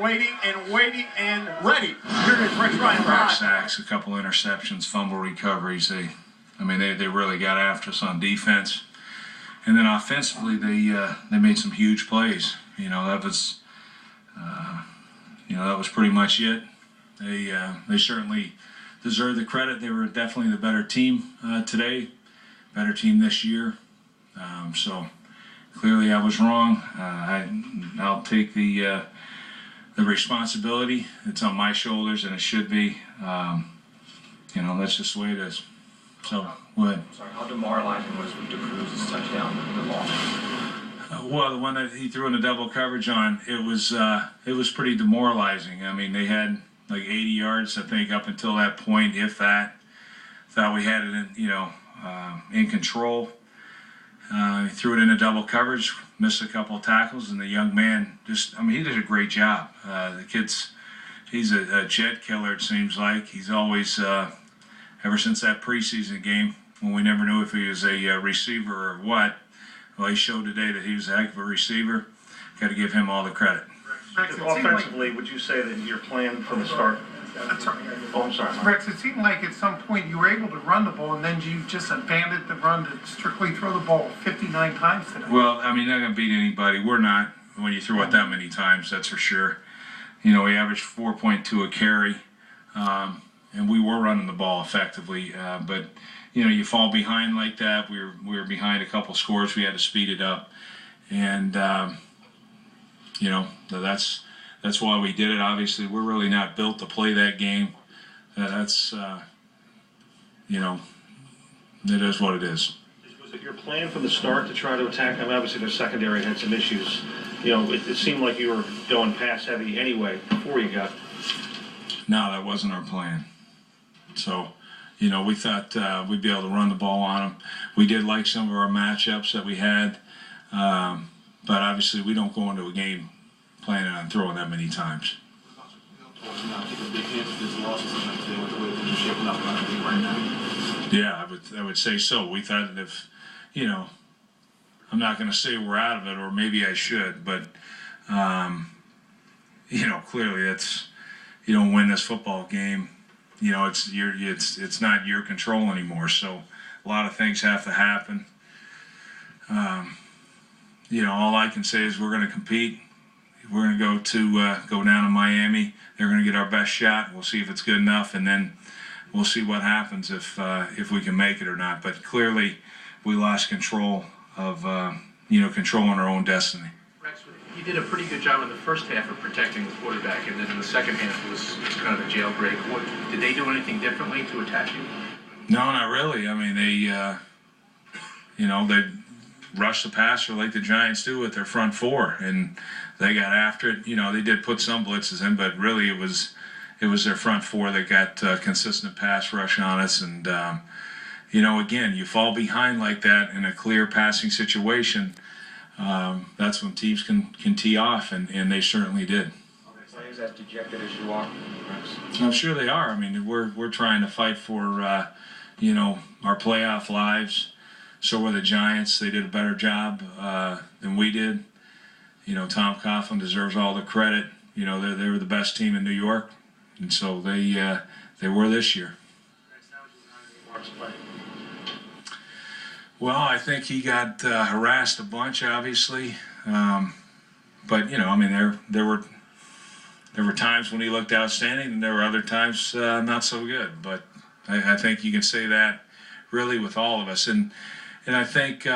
Waiting and ready. Here it is, Rex Ryan. Crack sacks, a couple interceptions, fumble recoveries. They really got after us on defense, and then offensively they made some huge plays. That was pretty much it. They certainly deserve the credit. They were definitely the better team today, better team this year. So clearly I was wrong. I'll take the responsibility. It's on my shoulders, and it should be. That's just the way it is. So, go ahead. Sorry, how demoralizing was DeCruz's touchdown, the ball? Well, the one that he threw in the double coverage on, it was pretty demoralizing. I mean, they had like 80 yards, I think, up until that point, if that. Thought we had it in control. He threw it into double coverage, missed a couple of tackles, and the young man he did a great job. The kid's, he's a jet killer, it seems like. He's always, ever since that preseason game, when we never knew if he was a receiver or what, well, he showed today that he was a heck of a receiver. Got to give him all the credit. Rex, offensively, would you say that your plan from the start? I'm sorry. Rex, it seemed like at some point you were able to run the ball, and then you just abandoned the run to strictly throw the ball 59 times today. Well, not going to beat anybody. We're not, when you throw it that many times, that's for sure. We averaged 4.2 a carry, and we were running the ball effectively. But you fall behind like that. We were behind a couple scores. We had to speed it up, and that's why we did it. Obviously, we're really not built to play that game. It is what it is. Was it your plan from the start to try to attack them? Obviously, their secondary had some issues. It seemed like you were going pass heavy anyway before you got. No, that wasn't our plan. So, we thought we'd be able to run the ball on them. We did like some of our matchups that we had, but obviously we don't go into a game planning on throwing that many times. Yeah, I would say so. We thought that if, I'm not going to say we're out of it, or maybe I should, but, clearly that's, you don't win this football game, it's not your control anymore. So a lot of things have to happen. All I can say is we're going to compete. We're going to go down to Miami. They're going to get our best shot. We'll see if it's good enough, and then we'll see what happens if we can make it or not. But clearly, we lost control of controlling our own destiny. Rex, you did a pretty good job in the first half of protecting the quarterback, and then in the second half it was kind of a jailbreak. Did they do anything differently to attack you? No, not really. I mean, they rush the passer like the Giants do with their front four, and they got after it. They did put some blitzes in, but really it was their front four that got consistent pass rush on us. And again, you fall behind like that in a clear passing situation. That's when teams can tee off, and they certainly did. Players as dejected as you are, Rex? I'm sure they are. I mean, we're trying to fight for our playoff lives. So were the Giants. They did a better job than we did. Tom Coughlin deserves all the credit. They were the best team in New York, and so they were this year. Well, I think he got harassed a bunch, obviously, but there were times when he looked outstanding, and there were other times not so good. But I think you can say that really with all of us, and I think